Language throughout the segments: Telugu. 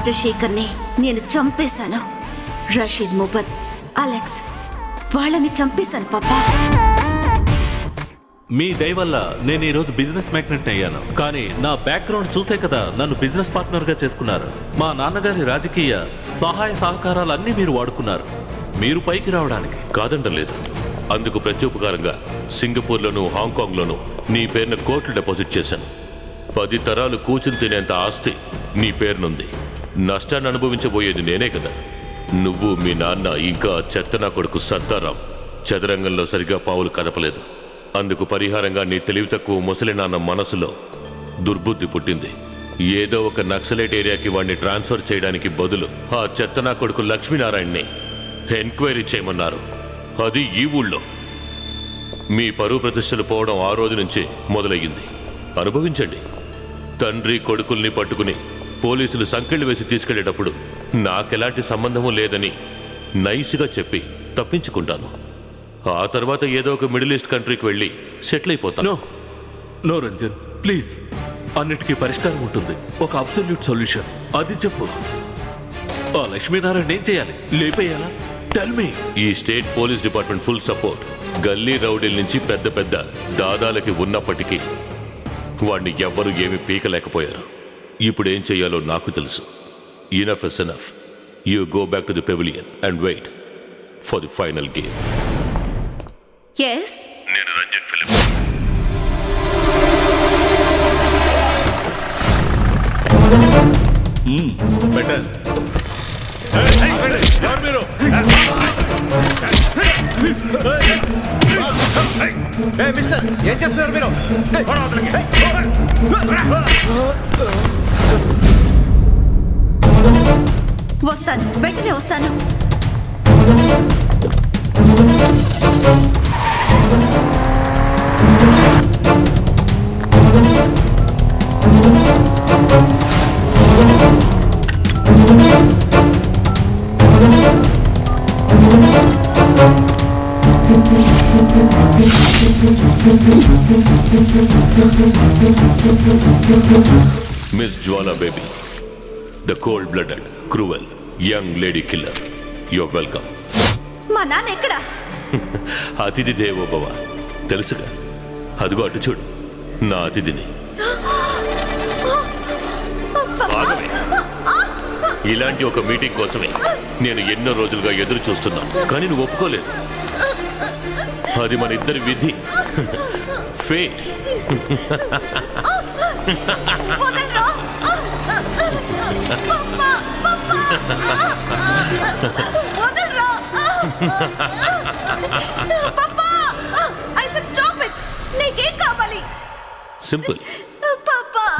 రాజశేఖర్ని నేను చంపేశాను. రషీద్, ముబత్, అలెక్స్ వాళ్ళని చంపేశాను పాపా. మీ దయ వల్ల నేను ఈరోజు బిజినెస్ మ్యాగ్నెట్ అయ్యాను. కానీ నా బ్యాక్గ్రౌండ్ చూసే కదా నన్ను బిజినెస్ పార్ట్నర్గా చేసుకున్నారు. మా నాన్నగారి రాజకీయ సహాయ సహకారాలన్నీ మీరు వాడుకున్నారు మీరు పైకి రావడానికి. కాదంటలేదు. అందుకు ప్రత్యుపకారంగా సింగపూర్లోను హాంకాంగ్లోను నీ పేరున కోట్లు డిపాజిట్ చేశాను. 10 తరాలు కూర్చుని తినేంత ఆస్తి నీ పేరునుంది. నష్టాన్ని అనుభవించబోయేది నేనే కదా. నువ్వు, మీ నాన్న, ఇంకా చెత్తనా కొడుకు సర్దారాం చదరంగంలో సరిగా పావులు కదపలేదు. అందుకు పరిహారంగా నీ తెలివి తక్కువ ముసలి నాన్న మనసులో దుర్బుద్ధి పుట్టింది. ఏదో ఒక నక్సలైట్ ఏరియాకి వాడిని ట్రాన్స్ఫర్ చేయడానికి బదులు ఆ చెత్తనా కొడుకు లక్ష్మీనారాయణని ఎంక్వైరీ చేయమన్నారు. అది ఈ ఊళ్ళో. మీ పరువు ప్రతిష్టలు పోవడం ఆ రోజు నుంచి మొదలయ్యింది. అనుభవించండి. తండ్రి కొడుకుల్ని పట్టుకుని పోలీసులు సంకెళ్ళు వేసి తీసుకెళ్లేటప్పుడు నాకెలాంటి సంబంధము లేదని నైస్గా చెప్పి తప్పించుకుంటాను. ఆ తర్వాత ఏదో ఒక మిడిల్ ఈస్ట్ కంట్రీకి వెళ్ళి సెటిల్ అయిపోతాను. No Ranjan, please. అన్నిటికీ పరిష్కారం ఉంటుంది, ఒక అబ్సల్యూట్ సొల్యూషన్. అది చెప్పు. ఆ లక్ష్మీనారాయణ ఏం చేయాలి? లేపేయాలా? Tell me. ఈ state police department full support గల్లీ రౌడీల నుంచి పెద్ద పెద్ద దాదాలకి ఉన్నప్పటికీ వాడిని ఎవ్వరూ ఏమీ పీకలేకపోయారు. ఇప్పుడేం చెయ్యాలో నాకు తెలుసు. Enough is enough. You go back to the pavilion and wait for the final game. Yes, నేను రంజన్ ఫిలిప్. బెటర్. మిస్టర్, ఏం చేస్తున్నారు మీరు? వస్తాను, వెంటనే వస్తాను. Miss Jwala Baby, the cold-blooded, cruel, young lady killer. You're welcome. మా నాన్న ఎక్కడా? అతిథి దేవో భవ. తెలుసుగా, అదిగో అటు చూడు, నా అతిథిని. ఆగవే. ఇలాంటి ఒక మీటింగ్ కోసమే నేను ఎన్నో రోజులుగా ఎదురు చూస్తున్నాను. కానీ నువ్వు ఒప్పుకోలేదు. అది మన ఇద్దరి విధి. ఫేట్. సింపుల్.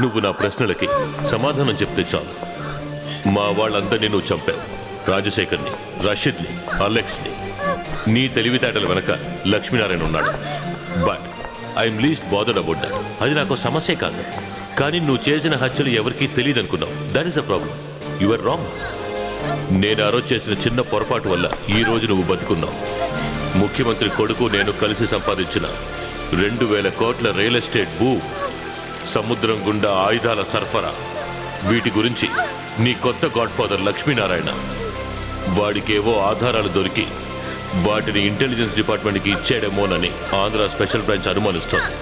నువ్వు నా ప్రశ్నలకి సమాధానం చెప్తే చాలు. మా వాళ్ళందరినీ నువ్వు చంపావు. రాజశేఖర్ని, రషీద్ని, అలెక్స్ని. నీ తెలివితేటల వెనక లక్ష్మీనారాయణ ఉన్నాడు. But I'm least bothered about that. అది నాకు సమస్య కాదు. కానీ నువ్వు చేసిన హత్యలు ఎవరికీ తెలియదు అనుకున్నావు. That is the problem. You are wrong. నేను ఆ రోజు చేసిన చిన్న పొరపాటు వల్ల ఈ రోజు నువ్వు బతుకున్నావు. ముఖ్యమంత్రి కొడుకు నేను కలిసి సంపాదించిన 2000 కోట్ల రియల్ ఎస్టేట్ భూ, సముద్రం గుండా ఆయుధాల సరఫరా, వీటి గురించి నీ కొత్త గాడ్ ఫాదర్ లక్ష్మీనారాయణ వాడికేవో ఆధారాలు దొరికి వాటిని ఇంటెలిజెన్స్ డిపార్ట్మెంట్కి ఇచ్చాడేమోనని ఆంధ్ర స్పెషల్ బ్రాంచ్ అనుమానిస్తోంది.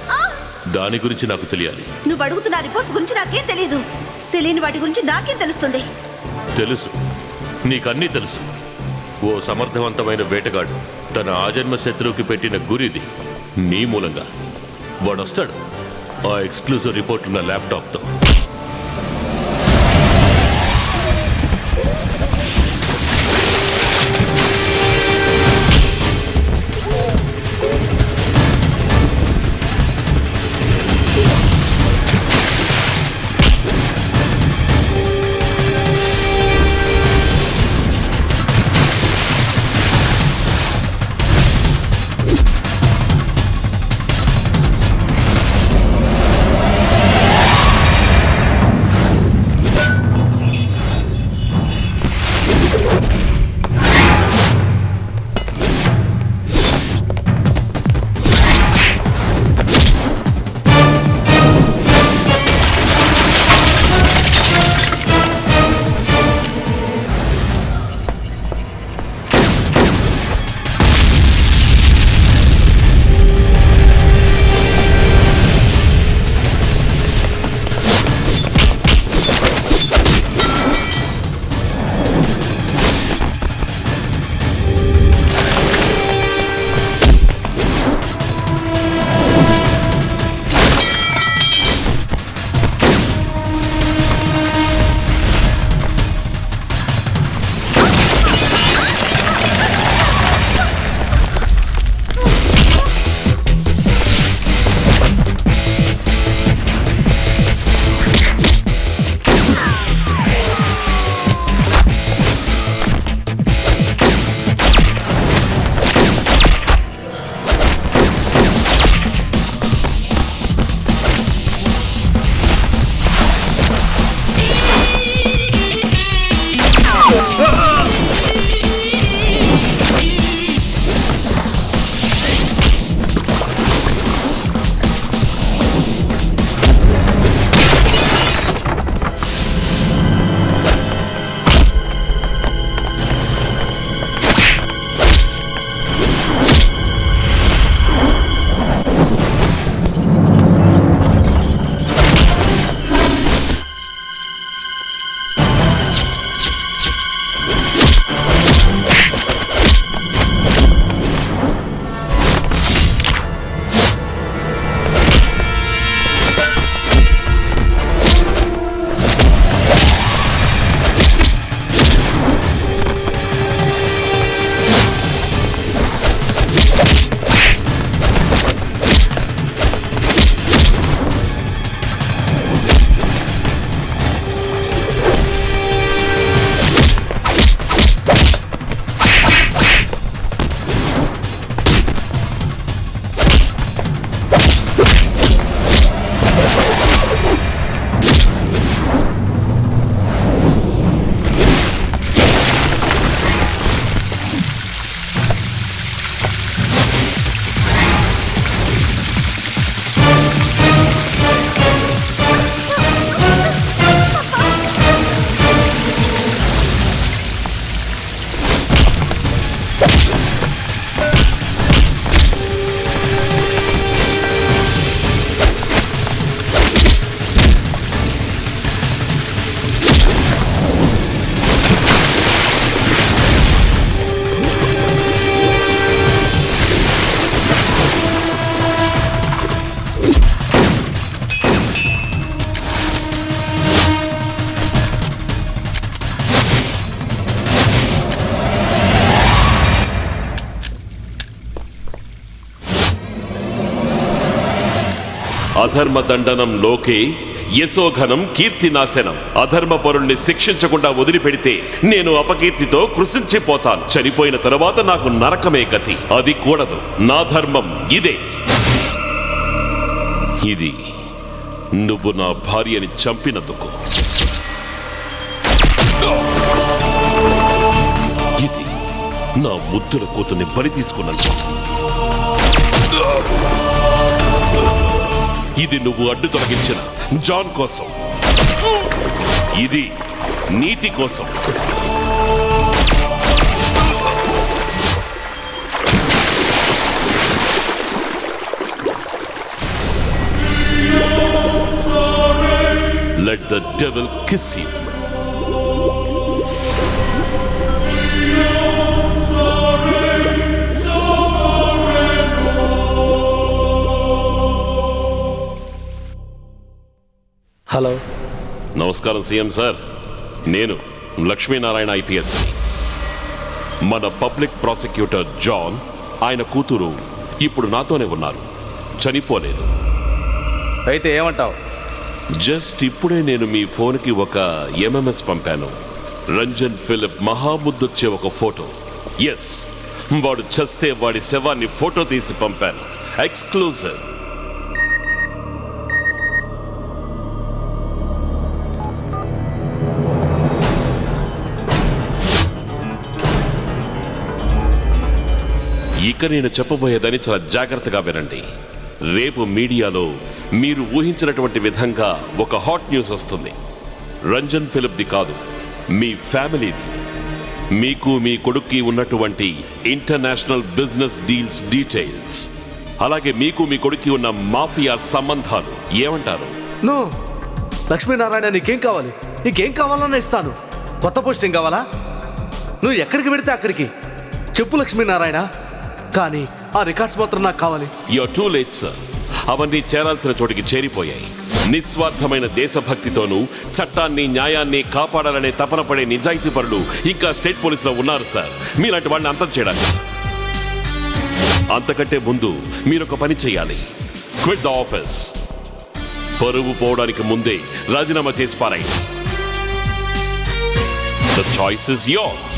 దాని గురించి నాకు తెలియాలి. నువ్వు అడుగుతున్న రిపోర్ట్స్ గురించి నాకేం తెలియదు. తెలియని వాటి గురించి నాకేం తెలుస్తుంది? తెలుసు, నీకన్నీ తెలుసు. ఓ సమర్థవంతమైన వేటగాడు తన ఆజన్మ శత్రువుకి పెట్టిన గురిది. నీ మూలంగా వాడొస్తాడు ఆ ఎక్స్క్లూజివ్ రిపోర్ట్ ఉన్న ల్యాప్టాప్తో. అధర్మ దండనం లోకే యశోఘనం కీర్తినాశనం. అధర్మ పరుల్ని శిక్షించకుండా వదిలిపెడితే నేను అపకీర్తితో కృషించిపోతాను. చనిపోయిన తరువాత నాకు నరకమే గతి. అది కూడదు. నా ధర్మం ఇదే. ఇది నువ్వు నా భార్యని చంపినందుకు. ఇది నా ముద్దుల కూతుర్ని బలి తీసుకున్నందుకు. ఇది నువ్వు అడ్డు తొలగించిన జాన్ కోసం. ఇది నీతి కోసం. Let the devil kiss you. Hello, నమస్కారం సీఎం సార్. నేను లక్ష్మీనారాయణ ఐపీఎస్. మన పబ్లిక్ ప్రాసిక్యూటర్ జాన్, ఆయన కూతురు ఇప్పుడు నాతోనే ఉన్నారు, చనిపోలేదు. అయితే ఏమంటావు? జస్ట్ ఇప్పుడే నేను మీ ఫోన్కి ఒక ఎంఎంఎస్ పంపాను. రంజన్ ఫిలిప్ మహాముద్దొచ్చే ఒక ఫోటో. ఎస్, వాడు చస్తే వాడి శవాన్ని ఫోటో తీసి పంపాను. ఎక్స్క్లూజివ్. ఇక నేను చెప్పబోయేదని చాలా జాగ్రత్తగా వినండి. రేపు మీడియాలో మీరు ఊహించినటువంటి విధంగా ఒక హాట్ న్యూస్ వస్తుంది. రంజన్ ఫిలిప్ది కాదు, మీ ఫ్యామిలీది. మీకు మీ కొడుక్కి ఉన్నటువంటి ఇంటర్నేషనల్ బిజినెస్ డీల్స్ డీటెయిల్స్, అలాగే మీకు మీ కొడుక్కి ఉన్న మాఫియా సంబంధాలు. ఏమంటారు? నో లక్ష్మీనారాయణ, నీకేం కావాలి? నీకేం కావాలన్నా ఇస్తాను. కొత్త పోస్టింగ్ కావాలా? నువ్వు ఎక్కడికి పెడితే అక్కడికి చెప్పు లక్ష్మీనారాయణ. కానీ ఆ రికార్డ్స్ మాత్రం నాకు కావాలి. You're too late sir. అవన్నీ చేరాల్సిన చోటికి చేరిపోయాయి. నిస్వార్థమైన దేశభక్తితోనూ చట్టాన్ని న్యాయాన్ని కాపాడాలనే తపన పడే నిజాయితీ పరులు ఇంకా స్టేట్ పోలీసులో ఉన్నారు సార్, మీలాంటి వాళ్ళని అంతం చేయడానికి. అంతకంటే ముందు మీరొక పని చేయాలి. Quit the office. పరువు పోవడానికి ముందే రాజీనామా చేసి పారాయి. The choice is yours.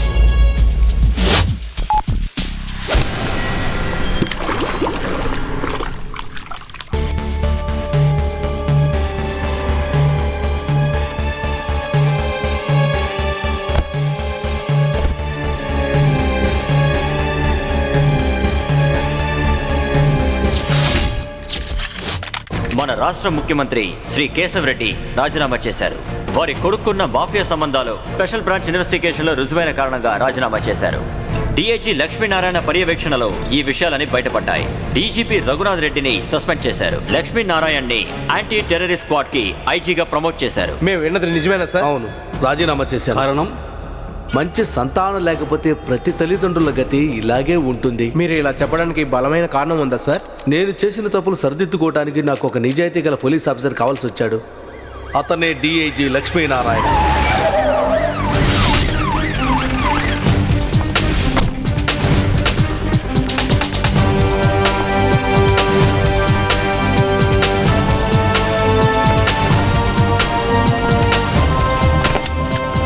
మన రాష్ట్ర ముఖ్యమంత్రి శ్రీ కేశవ్ రెడ్డి రాజీనామా చేశారు. వారి కొడుకున్న మాఫియా సంబంధాలు స్పెషల్ బ్రాంచ్ ఇన్వెస్టిగేషన్లో రుజువైన కారణంగా రాజీనామా చేశారు. డీఐజీ లక్ష్మీనారాయణ పర్యవేక్షణలో ఈ విషయాలని బయటపడ్డాయి. డీజీపీ రఘునాథ్ రెడ్డిని సస్పెండ్ చేశారు. లక్ష్మీనారాయణని యాంటీ టెర్రరిస్ట్ స్క్వాడ్ కి ఐజీగా ప్రమోట్ చేశారు. మేము విన్నది నిజమేనా సార్? అవును, రాజీనామా చేశాను. కారణం మంచి సంతానం లేకపోతే ప్రతి తల్లిదండ్రుల గతి ఇలాగే ఉంటుంది. మీరు ఇలా చెప్పడానికి బలమైన కారణం ఉందా సార్? నేను చేసిన తప్పులు సరిదిద్దుకోవడానికి నాకు ఒక నిజాయితీ గల పోలీస్ ఆఫీసర్ కావాల్సి వచ్చాడు. అతనే DIG Lakshminarayana.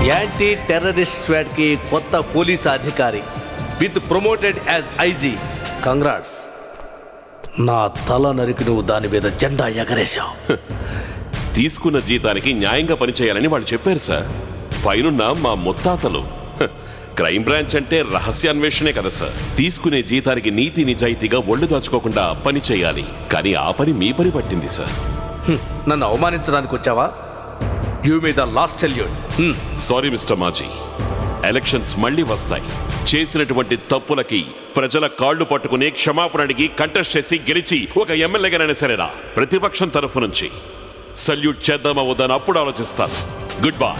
Anti terrorist squad కి కొత్త పోలీస్ అధికారి with promoted as IG. Congrats. నా తల నరికి నువ్వు దాని మీద జెండా ఎగరేశావు. తీసుకున్న జీతానికి న్యాయంగా పనిచేయాలని వాళ్ళు చెప్పారు సార్. పైనున్న మా ముత్తాతలు. క్రైమ్ బ్రాంచ్ అంటే రహస్యాన్వేషణే కదా సార్. తీసుకునే జీతానికి నీతి నిజాయితీగా ఒళ్ళు దాచుకోకుండా పని చేయాలి. కానీ ఆ పని మీ పని పట్టింది సార్. నన్ను అవమానించడానికి వచ్చావా? Give me the last salute. Sorry mister మాజీ. ఎలక్షన్స్ మళ్ళీ వస్తాయి. చేసినటువంటి తప్పులకి ప్రజల కాళ్లు పట్టుకుని క్షమాపణ అడిగి కంటెస్ట్ చేసి గెలిచి ఒక ఎమ్మెల్యేగానైనా సరేనా ప్రతిపక్షం తరఫు నుంచి సల్యూట్ చేద్దామా వద్దని అప్పుడు ఆలోచిస్తాను. Good bye.